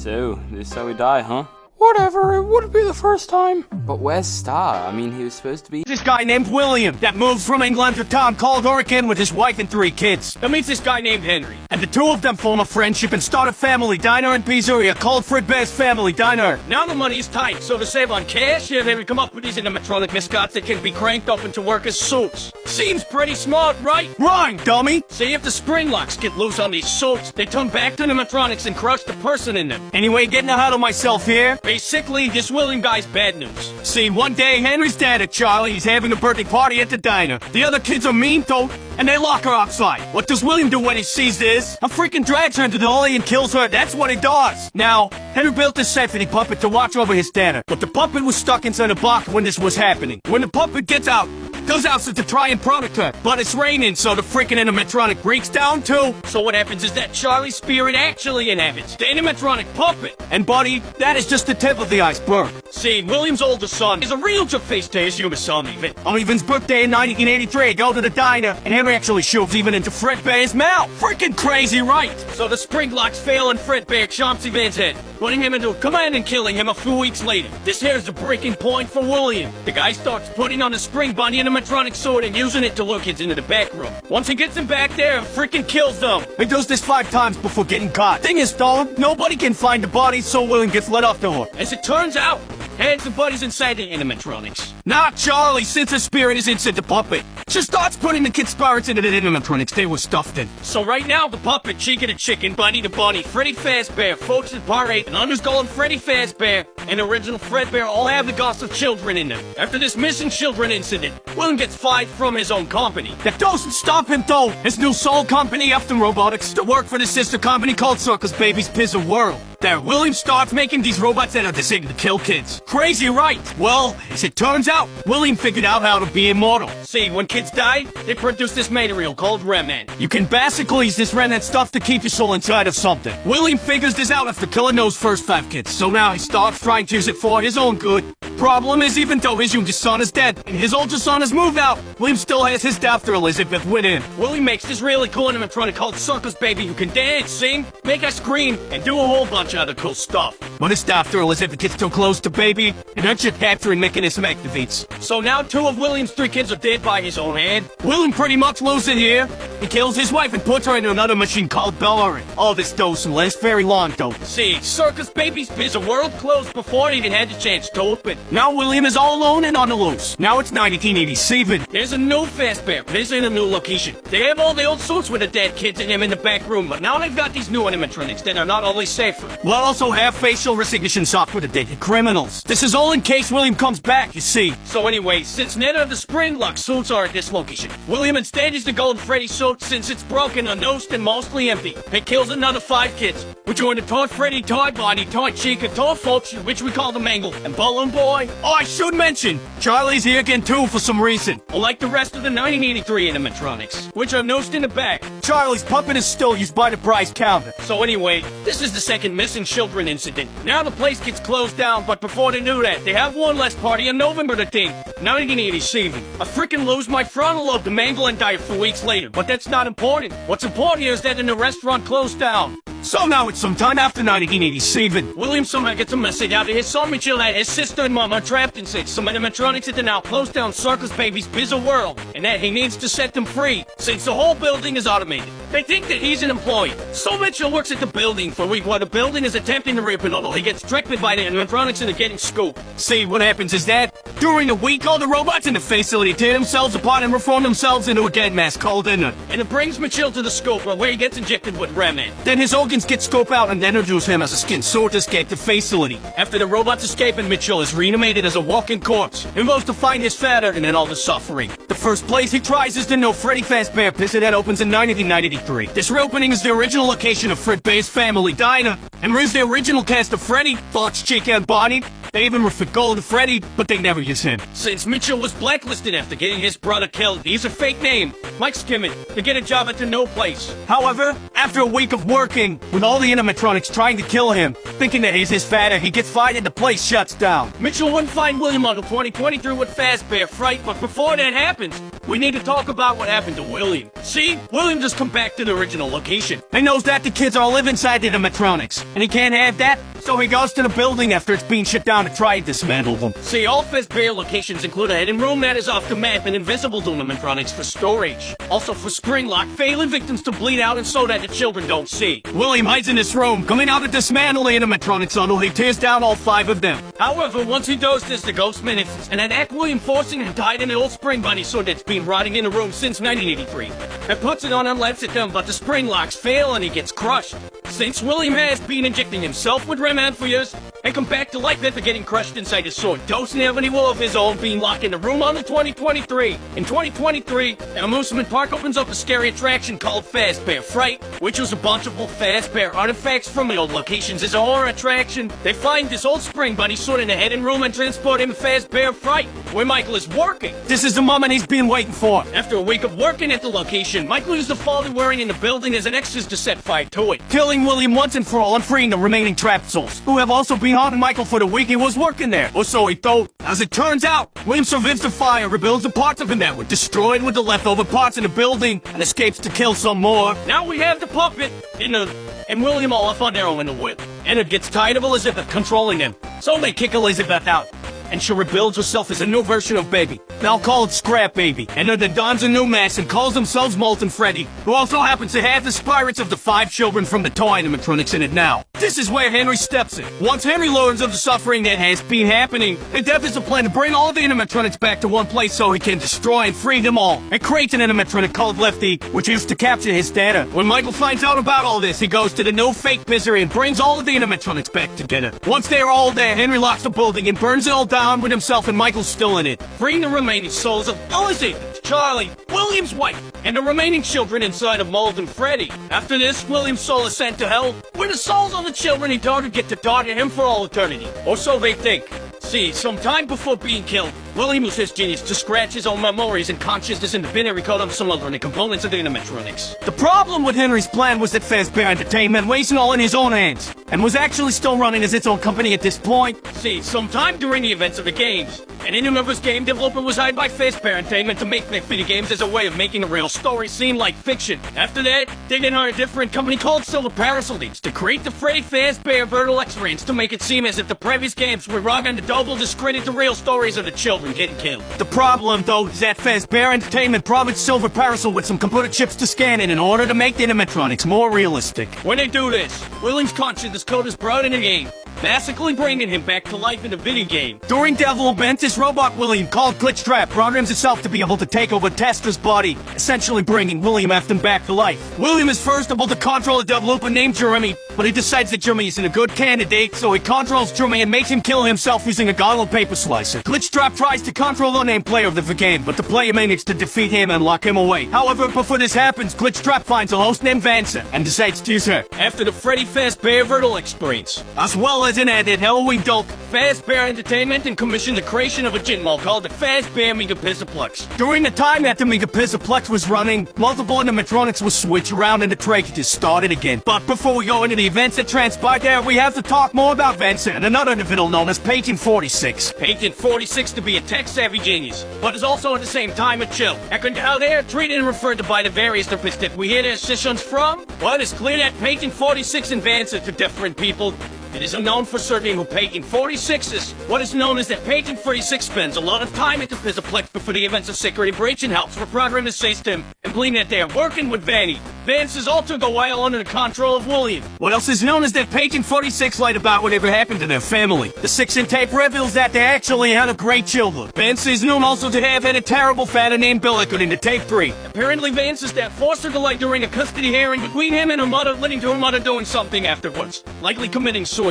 So, this is how we die, huh? Whatever, it wouldn't be the first time. But where's Star? I mean, he was supposed to be... This guy named William that moves from England to a town called Oregon with his wife and 3 kids. That meets this guy named Henry. And the two of them form a friendship and start a family diner and pizzeria called Fredbear's Family Diner. Now the money is tight, so to save on cash, they would come up with these animatronic mascots that can be cranked up into workers' suits. Seems pretty smart, right? Right, dummy! See, if the spring locks get loose on these suits, they turn back to animatronics and crush the person in them. Anyway, getting ahead of myself here. Basically, this William guy's bad news. See, one day, Henry's dad at Charlie, he's having a birthday party at the diner. The other kids are mean, though, and they lock her outside. What does William do when he sees this? A freaking drags her into the alley and kills her. That's what he does. Now, Henry built this safety puppet to watch over his dad, but the puppet was stuck inside a box when this was happening. When the puppet gets out, goes out to try and protect her, but it's raining, so the freaking animatronic breaks down too. So what happens is that Charlie's spirit actually inhabits the animatronic puppet. And buddy, that is just the tip of the iceberg. See, William's older son is a real two-faced to his younger son, Even. On Evan's birthday in 1983, they go to the diner, and Henry actually shoves Evan into Fredbear's mouth. Freaking crazy, right? So the spring locks fail and Fredbear chomps Evan's head, putting him into a command and killing him a few weeks later. This here's the breaking point for William. The guy starts putting on a spring bunny animatronic sword and using it to lure kids into the back room. Once he gets them back there, freaking kills them. He does this 5 times before getting caught. Thing is, though, nobody can find the body, so William gets let off the hook. As it turns out, Hands and Buddy's inside the animatronics. Not Charlie, since her spirit is inside the puppet. She starts putting the kids' spirits into the animatronics they were stuffed in. So right now, the puppet, Chica the chicken, Bunny the bunny, Freddy Fazbear, Folks at Part 8, and Underskull Freddy Fazbear, and original Fredbear all have the ghosts of children in them. After this missing children incident, William gets fired from his own company. That doesn't stop him though. His new soul company, Afton Robotics, to work for the sister company called Circus Baby's Pizza World. There, William starts making these robots that are designed to kill kids. Crazy, right? Well, as it turns out, William figured out how to be immortal. See, when kids die, they produce this material called REMNANT. You can basically use this REMNANT stuff to keep your soul inside of something. William figures this out after killing those first 5 kids, so now he starts trying to use it for his own good. Problem is, even though his youngest son is dead and his oldest son has moved out, William still has his daughter Elizabeth with him. William makes this really cool animatronic called Circus Baby who can dance, sing, make us scream, and do a whole bunch of other cool stuff. But his daughter Elizabeth gets too close to Baby, and her chip capturing mechanism activates. So now 2 of William's 3 kids are dead by his own hand. William pretty much loses it here. He kills his wife and puts her into another machine called Bellerin. All this doesn't last very long though. See, Circus Baby's Pizza World closed before it even had the chance to open. Now William is all alone and on the loose. Now it's 1987. There's a new Fazbear, but it's in a new location. They have all the old suits with the dead kids in them in the back room, but now they've got these new animatronics that are not only safer, but also have facial recognition software to detect criminals. This is all in case William comes back, you see. So anyway, since none of the spring lock suits are at this location, William instead is the Golden Freddy suit since it's broken, unnosed, and mostly empty. It kills another 5 kids, which are in the Toy Freddy, Toy Bonnie, Toy Chica, Toy Folks, which we call the Mangle, and Balloon Boy. Oh, I should mention, Charlie's here again too for some reason. Unlike the rest of the 1983 animatronics, which are nosed in the back, Charlie's puppet is still used by the prize counter. So anyway, this is the second missing children incident. Now the place gets closed down, but before they do that, they have one last party on November the 10th, 1987. I freaking lose my frontal lobe to Mangle and die a few weeks later, but that's not important. What's important here is that the restaurant closed down. So now it's sometime after 1987. William somehow gets a message out to his son Mitchell that his sister and mom are trapped inside some animatronics that now closed down Circus Baby's Pizza World, and that he needs to set them free, since the whole building is automated. They think that he's an employee. So Mitchell works at the building for a week while the building is attempting to rip it all. He gets tricked by the animatronics and are getting scooped. See, what happens is that, during the week, all the robots in the facility tear themselves apart and reform themselves into a dead mass called Untitled. And it brings Mitchell to the scope where he gets injected with REMNANT. Then his organs get scoped out and introduce him as a skin sword to escape the facility. After the robots escape and Mitchell is reanimated as a walking corpse, he goes to find his father and then all the suffering. The first place he tries is the new Freddy Fazbear Pizza that opens in 1993. This reopening is the original location of Fredbear's Family Diner, and brings the original cast of Freddy, Fox, Chica, and Bonnie. They even refit Golden Freddy, but they never use him. Since Mitchell was blacklisted after getting his brother killed, he used a fake name, Mike Skimmett, to get a job at the No Place. However, after a week of working, with all the animatronics trying to kill him, thinking that he's his father, he gets fired and the place shuts down. Mitchell wouldn't find William until 2023 with Fazbear Fright, but before that happens, we need to talk about what happened to William. See, William just come back to the original location. He knows that the kids all live inside the animatronics, and he can't have that, So he goes to the building after it's being shut down to try and dismantle them. See, all Fazbear locations include a hidden room that is off the map and invisible to animatronics for storage. Also for spring lock, failing victims to bleed out and so that the children don't see. William hides in this room, coming out to dismantle the animatronics until he tears down all 5 of them. However, once he does this, the ghost manifests and attack William, forcing him to hide in an old spring bunny sword that's been rotting in the room since 1983. And puts it on and lets it down, but the spring locks fail and he gets crushed. Since William has been injecting himself with REMNANT for years, and come back to life after getting crushed inside his sword, doesn't have any will of his own, being locked in the room on the 2023. In 2023, an amusement park opens up a scary attraction called Fazbear Fright, which was a bunch of old Fazbear artifacts from the old locations. As a horror attraction, they find this old spring bunny sword in a hidden room and transport him to Fazbear Fright, where Michael is working. This is the moment he's been waiting for. After a week of working at the location, Michael used the folder wearing in the building as an excuse to set fire to it, killing William once and for all and freeing the remaining trapped souls, who have also been haunting Michael for the week he was working there, or so he thought. As it turns out, William survives the fire, rebuilds the parts of him that were destroyed with the leftover parts in the building, and escapes to kill some more. Now we have the puppet, and William all off on their own in the wood. Ennard gets tired of Elizabeth controlling him, so they kick Elizabeth out. And she rebuilds herself as a new version of Baby. They'll call it Scrap Baby. And then dons a new mask and calls themselves Molten Freddy, who also happens to have the spirits of the 5 children from the toy animatronics in it now. This is where Henry steps in. Once Henry learns of the suffering that has been happening, the death is a plan to bring all the animatronics back to one place so he can destroy and free them all, and creates an animatronic called Lefty, which used to capture his data. When Michael finds out about all this, he goes to the new fake misery and brings all of the animatronics back together. Once they're all there, Henry locks the building and burns it all down with himself and Michael's still in it, freeing the remaining souls of Elizabeth, Charlie, William's wife, and the remaining children inside of Molten Freddy. After this, William's soul is sent to hell, where the souls of the children he targeted get to target him for all eternity. Or so they think. See, sometime before being killed, William used his genius to scratch his own memories and consciousness in the binary code of some alternate components of the animatronics. The problem with Henry's plan was that Fazbear Entertainment was all in his own hands, and was actually still running as its own company at this point. See, sometime during the events of the games, an in-universe game developer was hired by Fazbear Entertainment to make their video games as a way of making the real story seem like fiction. After that, they then hired a different company called Silver Parasol to create the Freddy Fazbear Virtual Experience to make it seem as if the previous games were wrong and to double discredit the real stories of the children getting killed. The problem, though, is that Fazbear Entertainment promised Silver Parasol with some computer chips to scan in order to make the animatronics more realistic. When they do this, William's consciousness code is brought in the game, basically bringing him back to life in the video game. During development, this robot William, called Glitchtrap, programs itself to be able to take over Testra's body, essentially bringing William Afton back to life. William is first able to control a developer named Jeremy, but he decides that Jeremy isn't a good candidate, so he controls Jeremy and makes him kill himself using a goggle paper slicer. Glitchtrap tries to control the named player of the game, but the player manages to defeat him and lock him away. However, before this happens, Glitchtrap finds a host named Vanessa and decides to use her after the Freddy Fazbear Virtual Experience, as well as an added Halloween dope. Fazbear Entertainment and commissioned the creation of a gin mall called the Fazbear Megapixelplex. During the time that the Megapixelplex was running, multiple animatronics were switched around and the tragedy started again. But before we go into the events that transpired there, we have to talk more about Vanessa and another individual known as Patent 46. Patent 46 to be a tech-savvy genius, but is also at the same time a chill. And how they are treated and referred to by the various therapists that we hear their sessions from? Well, it's clear that Patent 46 and Vanessa to different people. It is unknown for certain who Patent 46 is. What is known is that Patent 46 spends a lot of time at the Pizaplex before the events of security breach and helps for program assist him, and believing that they are working with Vanny. Vance is also go while under the control of William. What else is known is that Patent 46 lied about whatever happened to their family. The 6-in tape reveals that they actually had a great children. Vance is known also to have had a terrible father named Bill according to tape 3. Apparently Vance is that foster to lie during a custody hearing between him and her mother, leading to her mother doing something afterwards, likely committing suicide.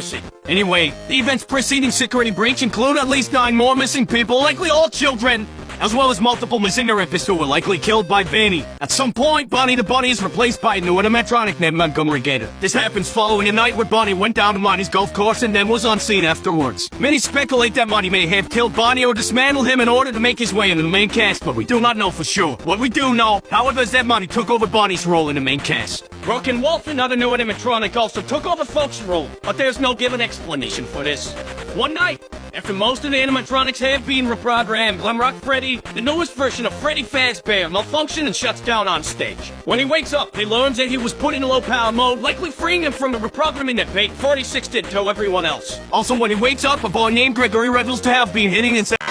Anyway, the events preceding security breach include at least 9 more missing people, likely all children, as well as multiple missing therapists who were likely killed by Vanny. At some point, Bonnie the Bunny is replaced by a new animatronic named Montgomery Gator. This happens following a night where Bonnie went down to Monty's golf course and then was unseen afterwards. Many speculate that Monty may have killed Bonnie or dismantled him in order to make his way into the main cast, but we do not know for sure. What we do know, however, is that Monty took over Bonnie's role in the main cast. Broken Wolf, another new animatronic, also took over Folk's role, but there's no given explanation for this. One night, After most of the animatronics have been reprogrammed, Glamrock Freddy, the newest version of Freddy Fazbear, malfunctions and shuts down on stage. When he wakes up, he learns that he was put in low power mode, likely freeing him from the reprogramming that Bait 46 did to everyone else. Also, when he wakes up, a boy named Gregory reveals to have been hitting inside